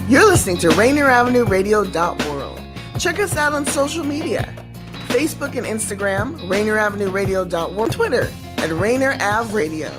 You're listening to Rainier Avenue Radio.world. Check us out on social media. Facebook and Instagram, Rainier Avenue Radio.world. Twitter at Rainier Ave Radio.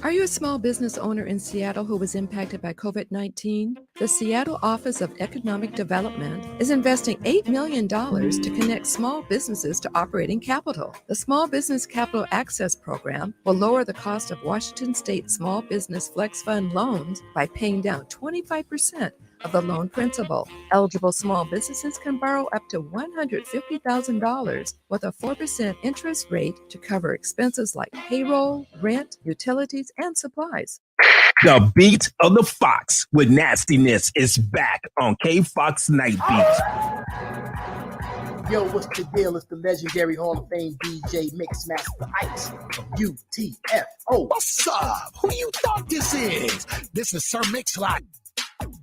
Are you a small business owner in Seattle who was impacted by COVID-19? The Seattle Office of Economic Development is investing $8 million to connect small businesses to operating capital. The Small Business Capital Access Program will lower the cost of Washington State Small Business Flex Fund loans by paying down 25% of the loan principal. Eligible small businesses can borrow up to $150,000 with a 4% interest rate to cover expenses like payroll, rent, utilities, and supplies. The beat of the Fox with nastiness is back on K-Fox Night Beat. Yo, what's the deal? It's the legendary Hall of Fame DJ Mixmaster Ice from UTFO. What's up? Who you thought this is? This is Sir Mix-a-Lot.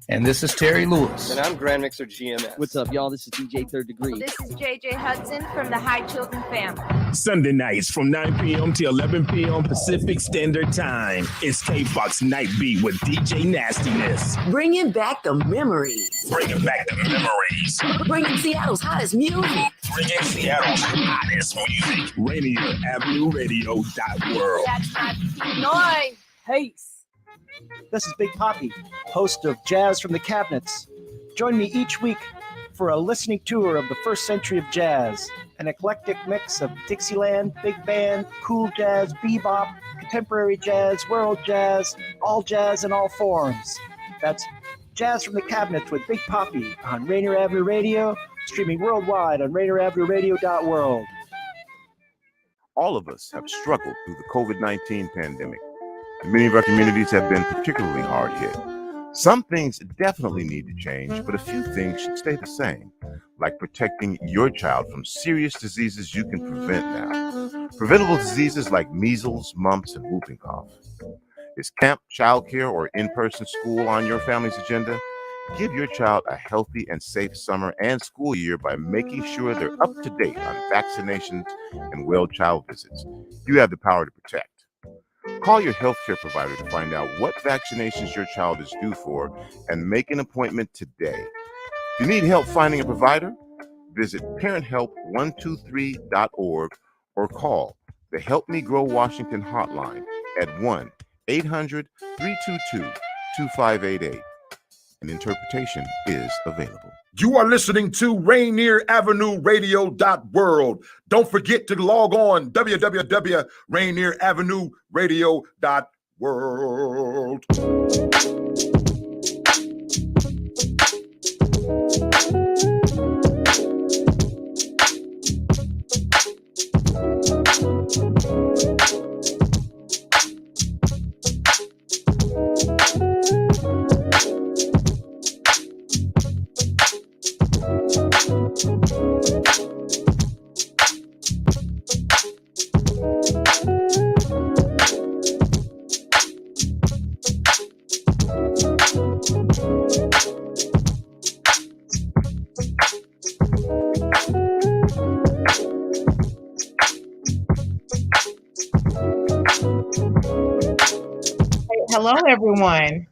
And this is Terry Lewis. And I'm Grand Mixer GMS. What's up, y'all? This is DJ Third Degree. This is JJ Hudson from the High Children family. Sunday nights from 9 p.m. to 11 p.m. Pacific Standard Time. It's K-Fox Night Beat with DJ Nastiness. Bringing back the memories. Bringing back the memories. Bringing Seattle's hottest music. Bringing Seattle's hottest music. Rainier Avenue Radio.world. That's my noise. Peace. This is Big Poppy, host of Jazz from the Cabinets. Join me each week for a listening tour of the first century of jazz, an eclectic mix of Dixieland, big band, cool jazz, bebop, contemporary jazz, world jazz, all jazz in all forms. That's Jazz from the Cabinets with Big Poppy on Rainier Avenue Radio, streaming worldwide on RainierAvenueRadio.world. All of us have struggled through the COVID-19 pandemic. Many of our communities have been particularly hard hit. Some things definitely need to change, but a few things should stay the same, like protecting your child from serious diseases you can prevent now. Preventable diseases like measles, mumps, and whooping cough. Is camp, childcare, or in-person school on your family's agenda? Give your child a healthy and safe summer and school year by making sure they're up to date on vaccinations and well child visits. You have the power to protect. Call your healthcare provider to find out what vaccinations your child is due for and make an appointment today. If you need help finding a provider, visit parenthelp123.org or call the Help Me Grow Washington hotline at 1-800-322-2588. An interpretation is available. You are listening to Rainier Avenue Radio.world. Don't forget to log on www.RainierAvenueRadio.world. Hello, everyone.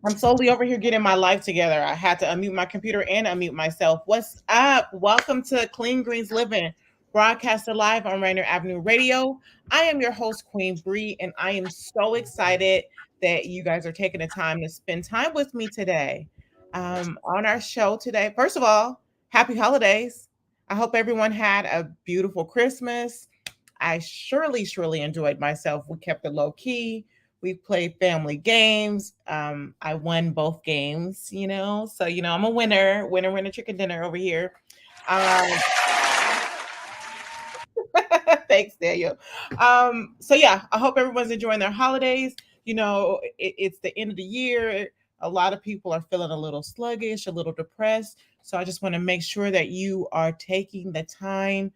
I'm slowly over here getting my life together. I had to unmute my computer and unmute myself. What's up? Welcome to Clean Greens Living, broadcasted live on Rainier Avenue Radio. I am your host, Queen Bri, and I am so excited that you guys are taking the time to spend time with me today. On our show today, first of all, happy holidays. I hope everyone had a beautiful Christmas. I surely enjoyed myself. We kept it low key. We played family games. I won both games, so, I'm a winner, chicken dinner over here. Thanks, Daniel. So yeah, I hope everyone's enjoying their holidays. It's the end of the year. A lot of people are feeling a little sluggish, a little depressed. So I just want to make sure that you are taking the time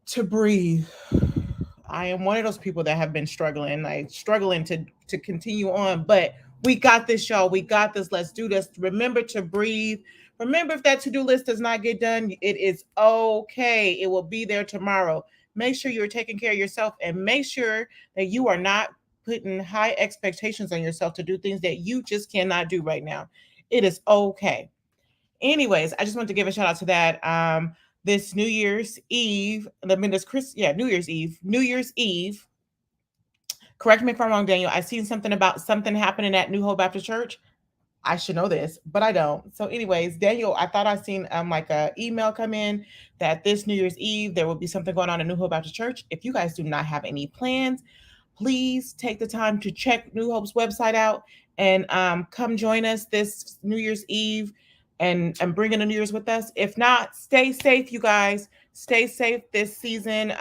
to breathe. I am one of those people that have been struggling to continue on, but we got this, y'all. We got this. Let's do this. Remember to breathe. Remember, if that to-do list does not get done, it is okay. It will be there tomorrow. Make sure you're taking care of yourself and make sure that you are not putting high expectations on yourself to do things that you just cannot do right now. It is okay. Anyways, I just want to give a shout out to that. This New Year's Eve, New Year's Eve. Correct me if I'm wrong, Daniel. I seen something about something happening at New Hope Baptist Church. I should know this, but I don't. So, anyways, Daniel, I thought I seen like a email come in that this New Year's Eve there will be something going on at New Hope Baptist Church. If you guys do not have any plans, please take the time to check New Hope's website out and come join us this New Year's Eve and bring in the New Year's with us. If not, stay safe, you guys. Stay safe this season.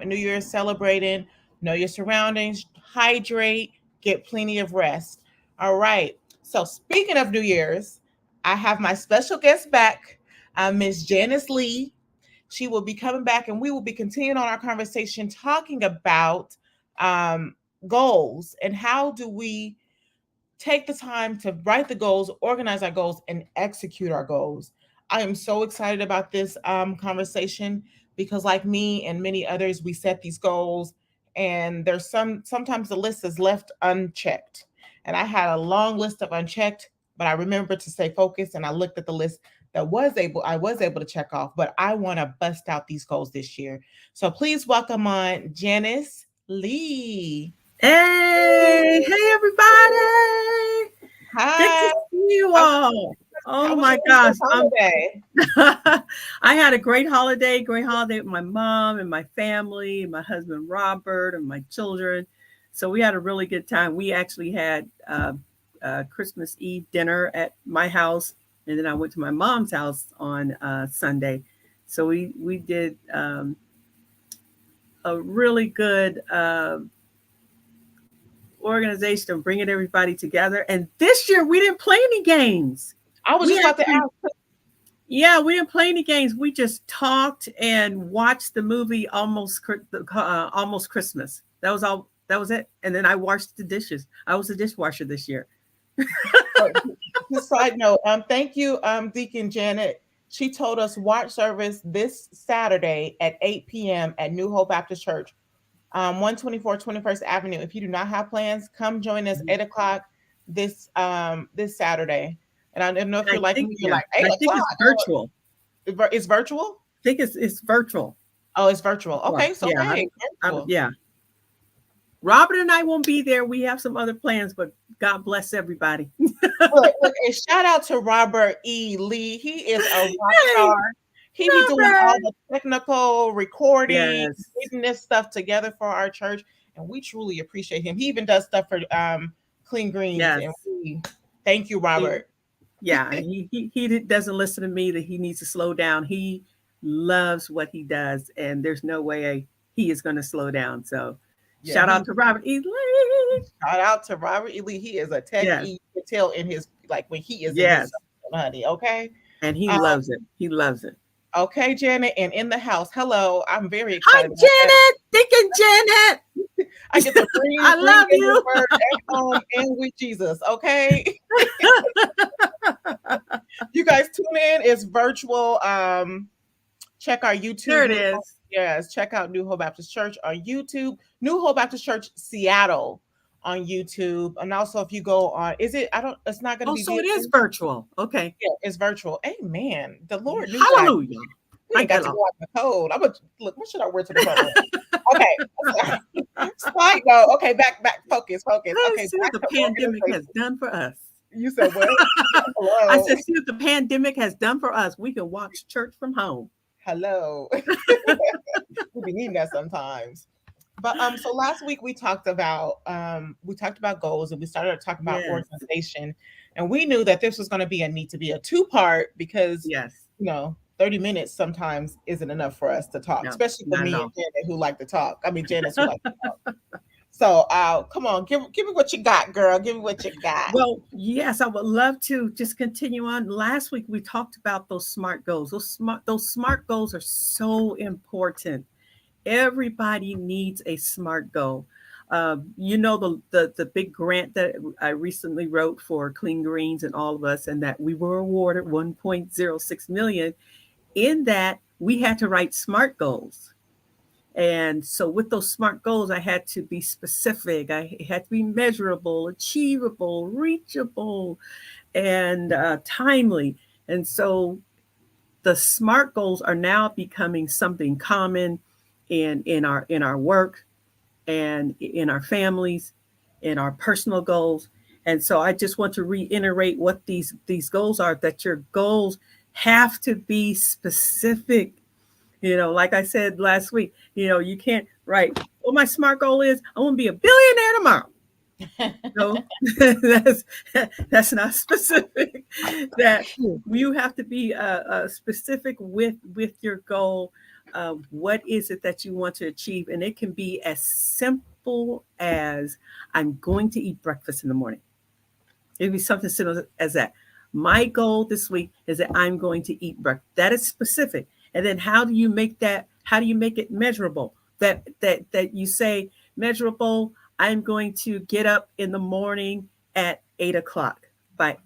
New Year's celebrating. Know your surroundings. Hydrate. Get plenty of rest. All right. So speaking of New Year's, I have my special guest back, Miss Janice Lee. She will be coming back and we will be continuing on our conversation talking about goals and how do we take the time to write the goals, organize our goals, and execute our goals. I am so excited about this conversation because like me and many others, we set these goals and there's sometimes the list is left unchecked. And I had a long list of unchecked, but I remembered to stay focused. And I looked at the list that I was able to check off, but I want to bust out these goals this year. So please welcome on Janice Lee. Hey, everybody. Hi. Good to see you all. Oh my gosh. I had a great holiday with my mom and my family, my husband, Robert, and my children. So we had a really good time. We actually had Christmas Eve dinner at my house, and then I went to my mom's house on Sunday. So we did a really good organization of bringing everybody together. And this year we didn't play any games. I was just about to ask. Yeah, we didn't play any games. We just talked and watched the movie Almost Christmas. That was all. That was it. And then I washed the dishes. I was a dishwasher this year. Just side note, thank you, Deacon Janet. She told us watch service this Saturday at 8 p.m. at New Hope Baptist Church, 124 21st Avenue. If you do not have plans, come join us 8 o'clock this Saturday. And I don't know if you're like me. You're like 8 o'clock. I think it's virtual. It's virtual? I think it's virtual. Oh, it's virtual. Okay, so yeah, hey, yeah. Robert and I won't be there. We have some other plans, but God bless everybody. look, and shout out to Robert E. Lee. He is a rock star. He be doing all the technical recording, getting this stuff together for our church, and we truly appreciate him. He even does stuff for Clean Greens. Yes. And thank you, Robert. He doesn't listen to me that he needs to slow down. He loves what he does, and there's no way he is going to slow down. So. Shout out to Robert E. Lee. Shout out to Robert E. Lee. He is a techie. Yes. You can tell in his when he is in his honey. Okay. And he loves it. He loves it. Okay, Janet, and in the house. Hello. I'm very excited. Hi, Janet. Deacon Janet. I get to bring I love you. Word at home and with Jesus. Okay. You guys tune in. It's virtual. Check our YouTube. There it is. Yes, check out New Hope Baptist Church on YouTube. New Hope Baptist Church Seattle on YouTube. And also if you go on, it's not going to be. So it is virtual. Okay. Yeah, it's virtual. Amen. The Lord knew. Hallelujah. I got to go out the code. I'm going to look, what should I wear to the front? Okay. Side note. Okay, back, focus. Okay. See what the pandemic has done for us. You said what? I said, see what the pandemic has done for us. We can watch church from home. Hello. We be needing that sometimes. But so last week we talked about goals and we started talking about organization, and we knew that this was going to need to be a two-part because 30 minutes sometimes isn't enough for us to talk, especially for me and Janet who like to talk. I mean Janice who like to talk. So come on, give me what you got, girl. Give me what you got. Well, yes, I would love to just continue on. Last week we talked about those SMART goals. Those SMART goals are so important. Everybody needs a SMART goal. The big grant that I recently wrote for Clean Greens and all of us, and that we were awarded $1.06 million. In that, we had to write SMART goals. And so with those SMART goals, I had to be specific. I had to be measurable, achievable, reachable, and timely. And so the SMART goals are now becoming something common in our work and in our families, in our personal goals. And so I just want to reiterate what these goals are, that your goals have to be specific. Like I said last week, you can't write, well, my SMART goal is I want to be a billionaire tomorrow. No, that's not specific. That you have to be specific with your goal. What is it that you want to achieve? And it can be as simple as I'm going to eat breakfast in the morning. It'd be something simple as that. My goal this week is that I'm going to eat breakfast. That is specific. And then how do you make that? How do you make it measurable? That you say measurable. I'm going to get up in the morning at 8 o'clock.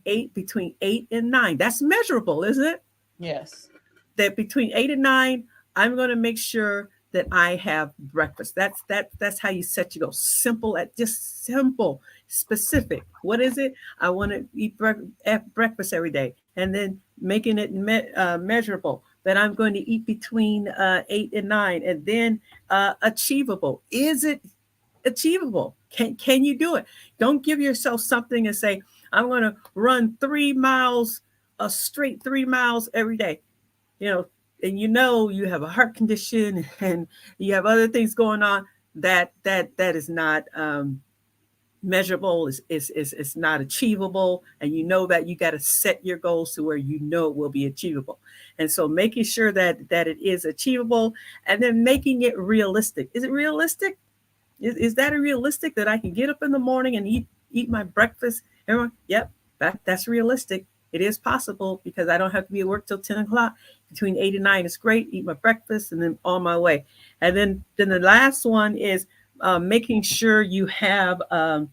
Between 8 and 9. That's measurable, isn't it? Yes. That between 8 and 9, I'm going to make sure that I have breakfast. That's how you set your goal. Simple, specific. What is it? I want to eat breakfast every day, and then making it measurable. That I'm going to eat between 8 and 9, and then achievable. Is it achievable? Can you do it? Don't give yourself something and say, I'm going to run 3 miles, a straight 3 miles every day. And you have a heart condition and you have other things going on that is not measurable, is not achievable. And that you got to set your goals to where it will be achievable. And so making sure that it is achievable, and then making it realistic. Is it realistic? Is that realistic that I can get up in the morning and eat my breakfast? Everyone, yep, that's realistic. It is possible because I don't have to be at work till 10 o'clock. Between 8 and 9 is great. Eat my breakfast and then on my way. And then the last one is making sure you have time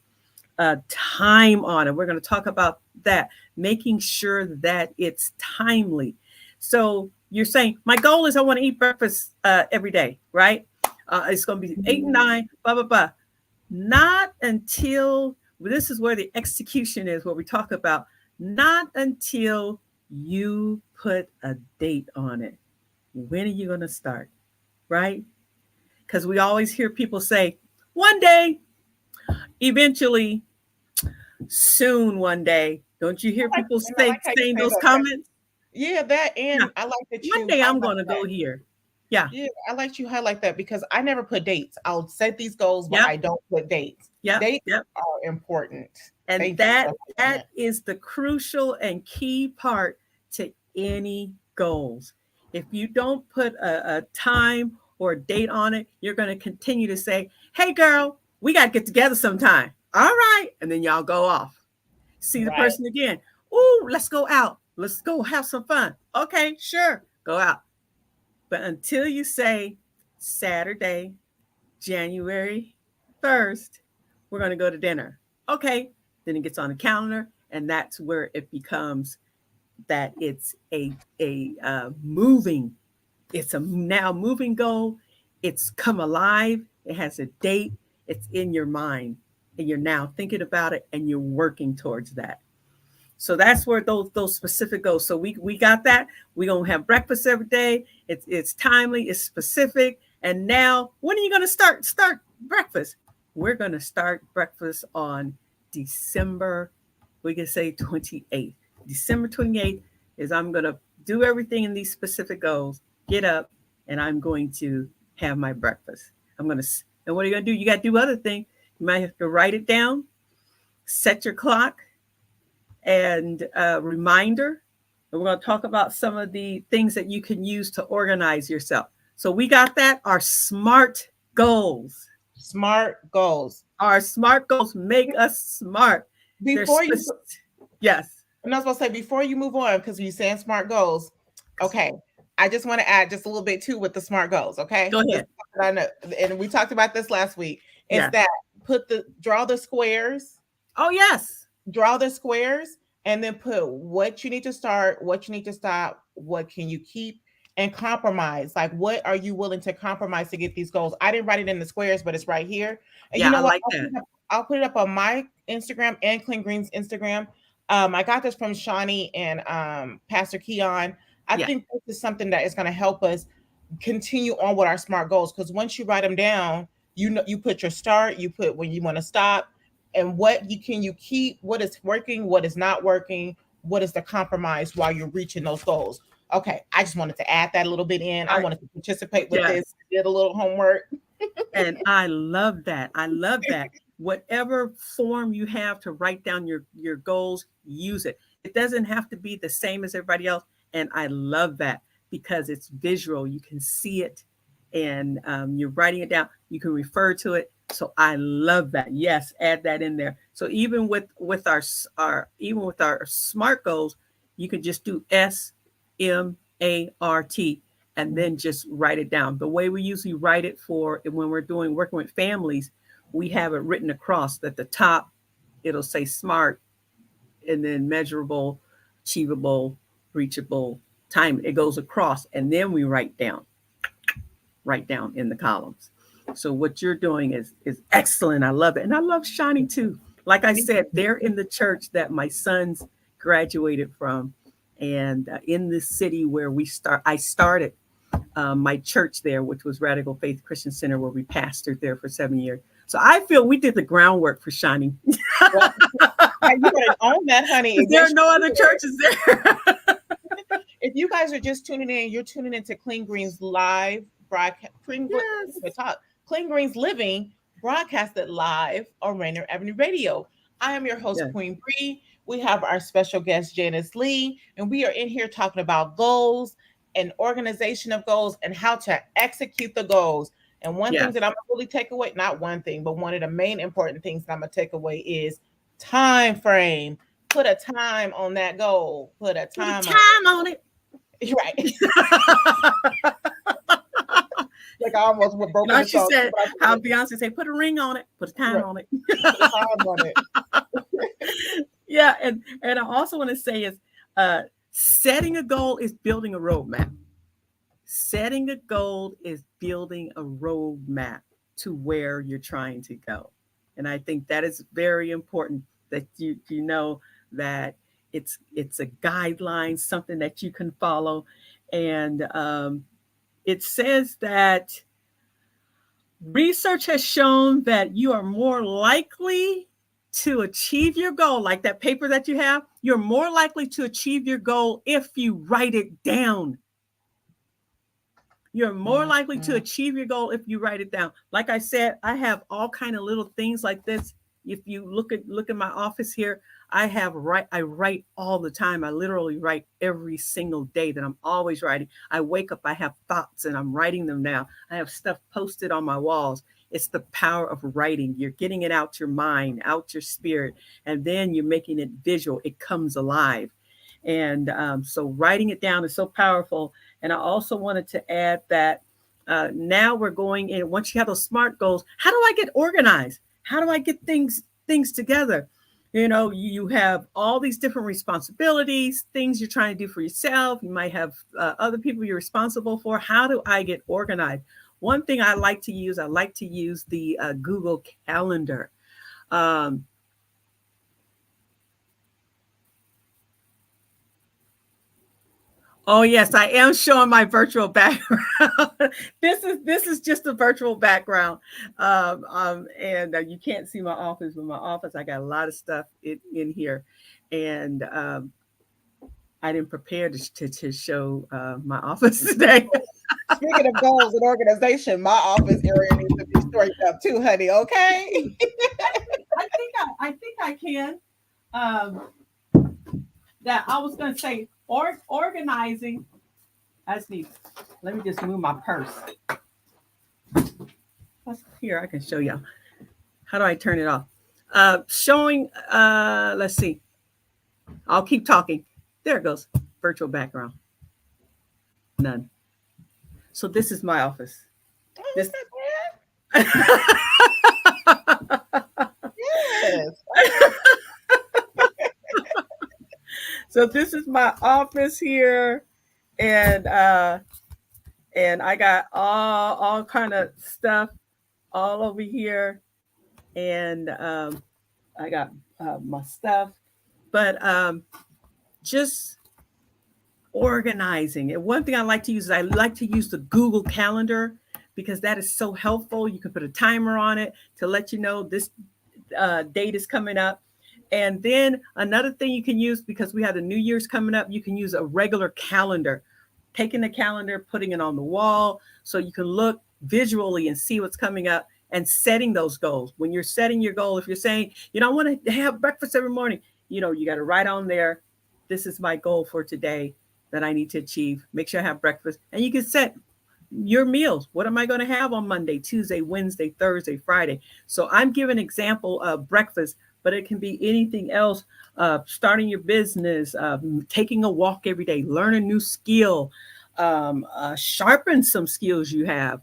on it. We're going to talk about that. Making sure that it's timely. So you're saying, my goal is I want to eat breakfast every day, right? It's going to be 8 and 9, blah, blah, blah. Not until, this is where the execution is, where we talk about, not until you put a date on it. When are you going to start, right? Because we always hear people say, one day, eventually, soon, one day. Don't you hear people saying those comments? Yeah, that, and yeah. I like that you one day I'm going to go here. Yeah, I like you highlight that because I never put dates. I'll set these goals, but I don't put dates. Dates are important. And that is the crucial and key part to any goals. If you don't put a time or a date on it, you're going to continue to say, hey, girl, we got to get together sometime. All right. And then y'all go off. See the person again. Ooh, let's go out. Let's go have some fun. Okay, sure. Go out. But until you say Saturday, January 1st, we're going to go to dinner. Okay. Then it gets on the calendar, and that's where it becomes that it's a moving. It's a now moving goal. It's come alive. It has a date. It's in your mind, and you're now thinking about it, and you're working towards that. So that's where those specific goals. So we got that. We're gonna have breakfast every day. It's timely. It's specific. And now, when are you gonna start breakfast? We're gonna start breakfast on December, we can say 28th. December 28th is I'm going to do everything in these specific goals, get up, and I'm going to have my breakfast. And what are you going to do? You got to do other things. You might have to write it down, set your clock, and a reminder. And we're going to talk about some of the things that you can use to organize yourself. So we got that, our SMART goals. SMART goals. Our SMART goals make us smart. Yes. And I was supposed to say, before you move on, because you're saying SMART goals, okay, I just want to add just a little bit too with the SMART goals, okay? Go ahead. I know, and we talked about this last week. It's that draw the squares. Oh, yes. Draw the squares and then put what you need to start, what you need to stop, what can you keep, and compromise. Like, what are you willing to compromise to get these goals? I didn't write it in the squares, but it's right here. And Yeah, you know I what? like that. I'll put it up on my Instagram and Clean Green's Instagram. I got this from Shawnee and Pastor Keon. I Yeah. think this is something that is going to help us continue on with our SMART goals, because once you write them down, you know, you put your start, you put when you want to stop, and what you keep, what is working, what is not working, what is the compromise while you're reaching those goals. Okay, I just wanted to add that a little bit in. I wanted to participate with this, did a little homework. And I love that. I love that. Whatever form you have to write down your goals, use it. It doesn't have to be the same as everybody else. And I love that because it's visual. You can see it, and you're writing it down. You can refer to it. So I love that. Yes, add that in there. So even with our SMART goals, you could just do SMART and then just write it down. The way we usually write it for when we're working with families, we have it written across at the top. It'll say SMART, and then measurable, achievable, reachable, time. It goes across, and then we write down in the columns. So what you're doing is excellent. I love it. And I love Shawnee too. Like I said, they're in the church that my sons graduated from, and in the city where I started my church there, which was Radical Faith Christian Center, where we pastored there for 7 years. So I feel we did the groundwork for Shawnee. You gotta own that, honey. There are no other churches there. If you guys are just tuning in, you're tuning into Clean Green's live broadcast. Clean Green's Living, broadcasted live on Rainier Avenue Radio. I am your host, Queen Bri. We have our special guest, Janice Lee, and we are in here talking about goals and organization of goals and how to execute the goals. And one thing that I'm going to really take away, not one thing, but one of the main important things that I'm going to take away is time frame. Put a time on that goal. Put a time on it. Right. Like I almost went broken. She said, how Beyonce say, put a ring on it, put a time on it. Put a time on it. Yeah, and I also want to say is setting a goal is building a roadmap. Setting a goal is building a roadmap to where you're trying to go. And I think that is very important, that you know that it's a guideline, something that you can follow. And it says that research has shown that you are more likely to achieve your goal, like that paper that you have, you're more likely to achieve your goal if you write it down. You're more likely to achieve your goal if you write it down. Like I said, I have all kind of little things like this. If you look at my office here, I write all the time. I literally write every single day, that I'm always writing. I wake up, I have thoughts and I'm writing them down. I have stuff posted on my walls. It's the power of writing. You're getting it out your mind, out your spirit, and then you're making it visual. It comes alive. And so writing it down is so powerful. And I also wanted to add that now we're going in, once you have those SMART goals, how do I get organized? How do I get things together? You know, you have all these different responsibilities, things you're trying to do for yourself. You might have other people you're responsible for. How do I get organized? One thing I like to use the Google Calendar. Oh yes, I am showing my virtual background. This is just a virtual background, and you can't see my office. But my office, I got a lot of stuff in here, and I didn't prepare to show my office today. Speaking of goals and organization, my office area needs to be straightened up too, honey. Okay. I think I can. That I was going to say. Organizing. Let me just move my purse. Here, I can show you. How do I turn it off? Showing, let's see. I'll keep talking. There it goes. Virtual background. None. So this is my office. This. Yes. So this is my office here, and And I got all kind of stuff all over here. And I got my stuff. But just organizing. And one thing I like to use is I like to use the Google Calendar because that is so helpful. You can put a timer on it to let you know this date is coming up. And then another thing you can use, because we have the New Year's coming up, you can use a regular calendar. Taking the calendar, putting it on the wall so you can look visually and see what's coming up and setting those goals. When you're setting your goal, if you're saying, I want to have breakfast every morning, you got to write on there, this is my goal for today that I need to achieve. Make sure I have breakfast. And you can set your meals. What am I going to have on Monday, Tuesday, Wednesday, Thursday, Friday? So I'm giving an example of breakfast, but it can be anything else. Starting your business, taking a walk every day, learn a new skill, sharpen some skills you have,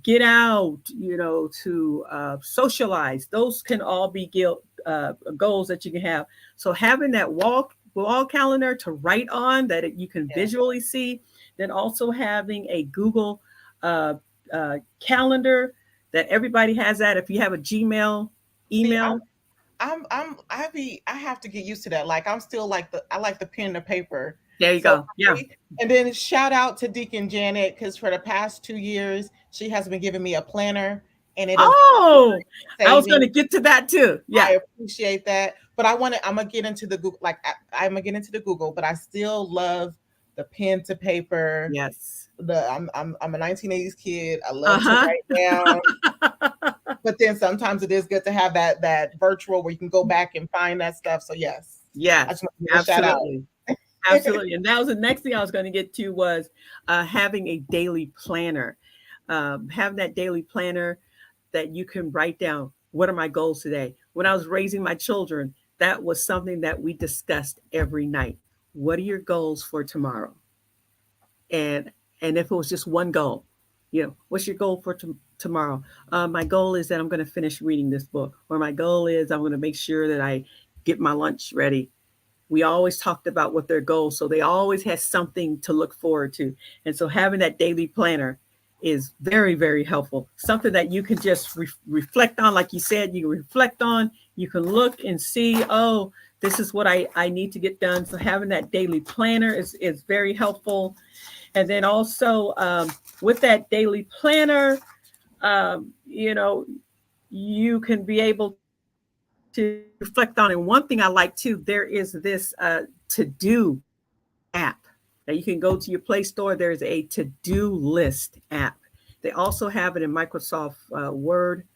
get out, to socialize. Those can all be goals that you can have. So having that wall calendar to write on that you can visually see, then also having a Google calendar that everybody has that. If you have a Gmail email. I have to get used to that. Like I'm still I like the pen and the paper. There you go. Yeah. And then shout out to Deacon Janet, because for the past 2 years, she has been giving me a planner. And I was going to get to that too. Yeah. I appreciate that. But I'm gonna get into the Google, I'm gonna get into the Google, but I still love the pen to paper. Yes. I'm a 1980s kid. I love to write down. But then sometimes it is good to have that virtual where you can go back and find that stuff. So yes. Yeah. I just want to give a shout out. Absolutely. And that was the next thing I was going to get to was having a daily planner. Having that daily planner that you can write down, what are my goals today? When I was raising my children, that was something that we discussed every night. What are your goals for tomorrow? And if it was just one goal, what's your goal for tomorrow? My goal is that I'm going to finish reading this book, or my goal is I'm going to make sure that I get my lunch ready. We always talked about what their goals, so they always had something to look forward to. And so having that daily planner is very, very helpful. Something that you can just reflect on. Like you said, you can reflect on, you can look and see, this is what I need to get done. So having that daily planner is very helpful. And then also with that daily planner, you can be able to reflect on. And one thing I like too, there is this to-do app that you can go to your Play Store. There's a to-do list app. They also have it in Microsoft Word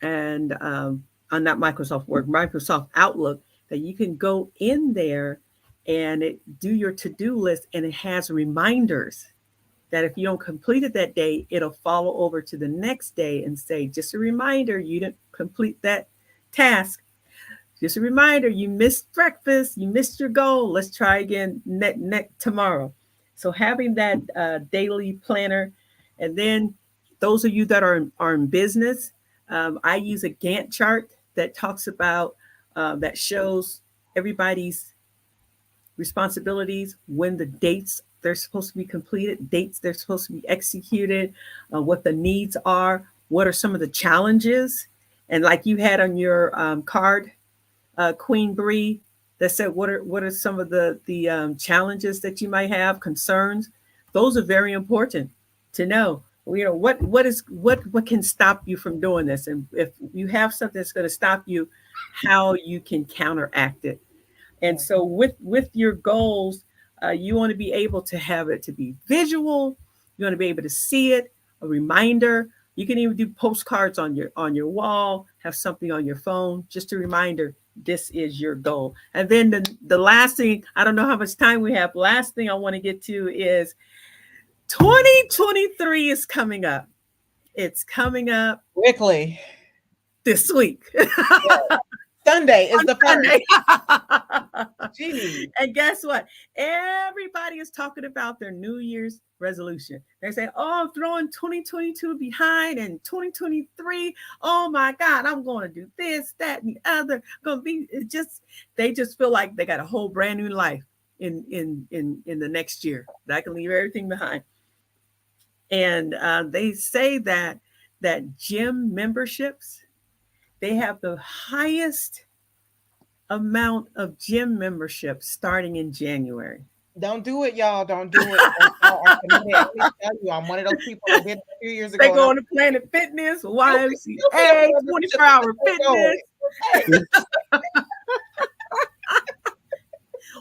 and not Microsoft Word, Microsoft Outlook, that you can go in there and do your to-do list, and it has reminders that if you don't complete it that day, it'll follow over to the next day and say, just a reminder, you didn't complete that task. Just a reminder, you missed breakfast, you missed your goal. Let's try again tomorrow. So having that daily planner, and then those of you that are in business, I use a Gantt chart that talks about, that shows everybody's responsibilities, when the dates they're supposed to be completed, dates they're supposed to be executed, what the needs are, what are some of the challenges. And like you had on your card, Queen Bri, that said, what are some of the challenges that you might have, concerns? Those are very important to know. What can stop you from doing this, and if you have something that's going to stop you, how you can counteract it. And so with your goals, you want to be able to have it to be visual. You want to be able to see it, a reminder. You can even do postcards on your wall, have something on your phone, just a reminder, this is your goal. And then the last thing, I don't know how much time we have. Last thing I want to get to is 2023 is coming up. It's coming up quickly this week. Yeah. Sunday is the Sunday. And guess what? Everybody is talking about their New Year's resolution. They say, I'm throwing 2022 behind, and 2023, oh my God, I'm going to do this, that, and the other. They just feel like they got a whole brand new life in the next year. That I can leave everything behind. And they say that gym memberships, they have the highest amount of gym memberships starting in January. Don't do it, y'all. Don't do it. Let me tell you, I'm one of those people that did it a few years ago. They go on to Planet Fitness, YMCA, 24-hour fitness.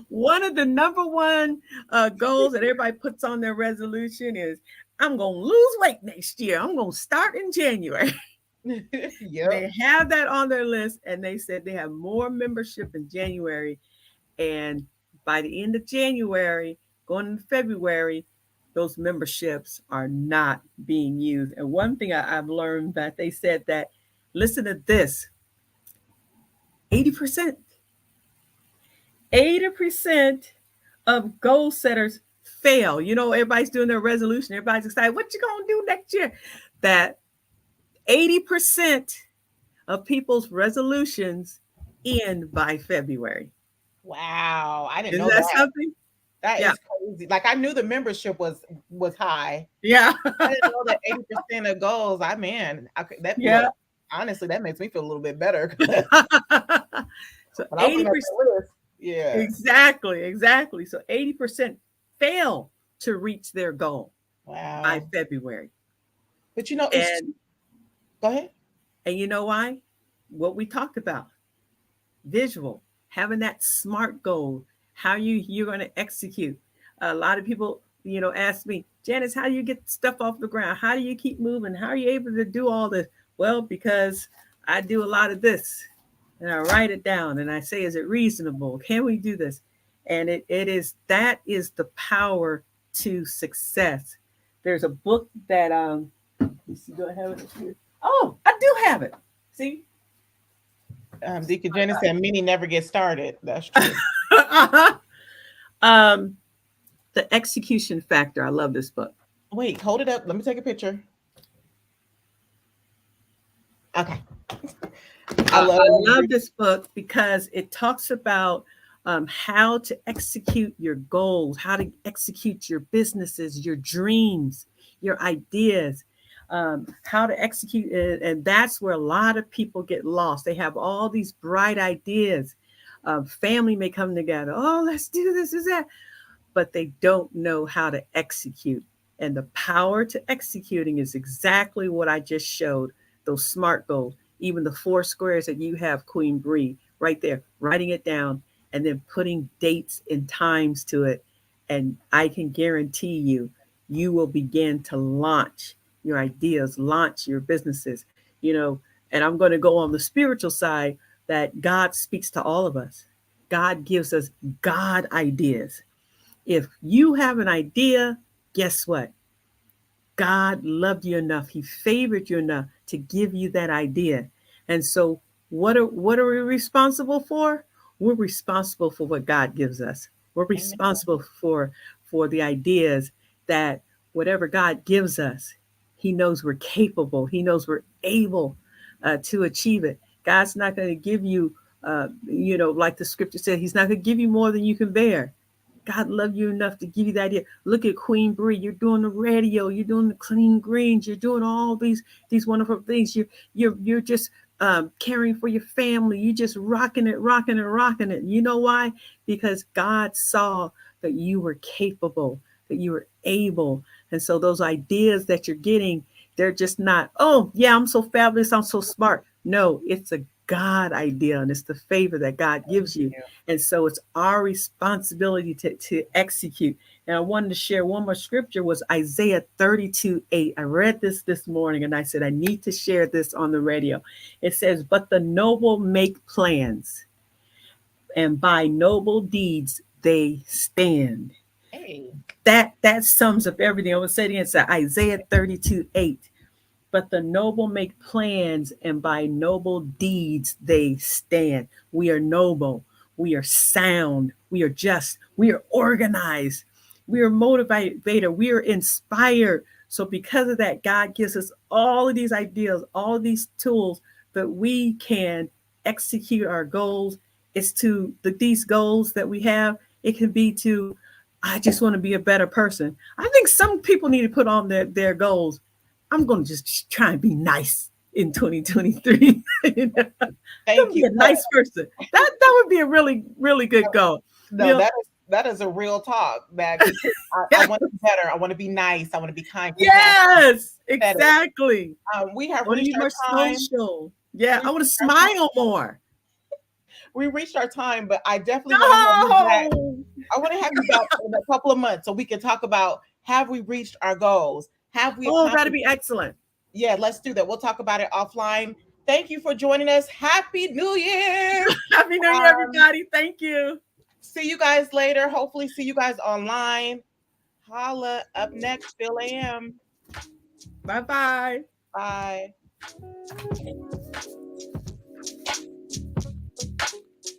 One of the number one goals that everybody puts on their resolution is, I'm going to lose weight next year. I'm going to start in January. They have that on their list, and they said they have more membership in January. And by the end of January, going into February, those memberships are not being used. And one thing I've learned that they said that, listen to this, 80% of goal setters fail. You know, everybody's doing their resolution. Everybody's excited. What you going to do next year? That 80% of people's resolutions end by February. Wow. I didn't know that. Is that something? That is crazy. Like, I knew the membership was high. Yeah. I didn't know that 80% of goals. Honestly, that makes me feel a little bit better. So 80%. Yeah. Exactly. So 80% fail to reach their goal by February. But you know, go ahead. And you know why? What we talked about. Visual, having that SMART goal, how you're going to execute. A lot of people, ask me, Janice, how do you get stuff off the ground? How do you keep moving? How are you able to do all this? Well, because I do a lot of this. And I write it down and I say, is it reasonable? Can we do this? And that is the power to success. There's a book that, let me see, do I have it here? Oh, I do have it. See? Deacon Janice said many never get started. That's true. The Execution Factor. I love this book. Wait, hold it up. Let me take a picture. Okay. I love this book because it talks about how to execute your goals, how to execute your businesses, your dreams, your ideas, how to execute it. And that's where a lot of people get lost. They have all these bright ideas. Family may come together. Oh, let's do this, is that. But they don't know how to execute. And the power to executing is exactly what I just showed, those SMART goals. Even the 4 squares that you have, Queen Bri, right there, writing it down and then putting dates and times to it. And I can guarantee you will begin to launch your ideas, launch your businesses, and I'm going to go on the spiritual side that God speaks to all of us. God gives us God ideas. If you have an idea, guess what? God loved you enough. He favored you enough to give you that idea. And so what are we responsible for? We're responsible for what God gives us. We're responsible for the ideas that whatever God gives us, he knows we're capable. He knows we're able to achieve it. God's not going to give you, like the scripture said, he's not going to give you more than you can bear. God loved you enough to give you the idea. Look at Queen Bri. You're doing the radio. You're doing the clean greens. You're doing all these wonderful things. You're just caring for your family. You're just rocking it. You know why? Because God saw that you were capable, that you were able. And so those ideas that you're getting, they're just not, oh, yeah, I'm so fabulous. I'm so smart. No, it's a God idea, and it's the favor that God gives you. And so it's our responsibility to execute. And I wanted to share one more scripture, was Isaiah 32:8. I read this morning and I said, I need to share this on the radio. It says, but the noble make plans, and by noble deeds they stand. Hey. That sums up everything. I would say it again. It's Isaiah 32:8. But the noble make plans, and by noble deeds they stand. We are noble. We are sound. We are just. We are organized. We are motivated. We are inspired. So because of that, God gives us all of these ideas, all of these tools that we can execute our goals. It's to these goals that we have. It can be to I just want to be a better person. I think some people need to put on their goals. I'm going to just try and be nice in 2023. You know? Thank you. Be a nice person. That would be a really, really good goal. No, you know? that is a real talk. That I want to be better. I want to be nice. I want to be kind. Yes, exactly. We have reached our time. Social. Yeah, I want to smile more. We reached our time, but I definitely want to have you back. I want to have you back in a couple of months so we can talk about, have we reached our goals? Have we? Oh, that'd be excellent. Yeah, let's do that. We'll talk about it offline. Thank you for joining us. Happy New Year. Happy New Year, everybody. Thank you. See you guys later. Hopefully see you guys online. Holla. Up next, Phil AM. Bye-bye. Bye.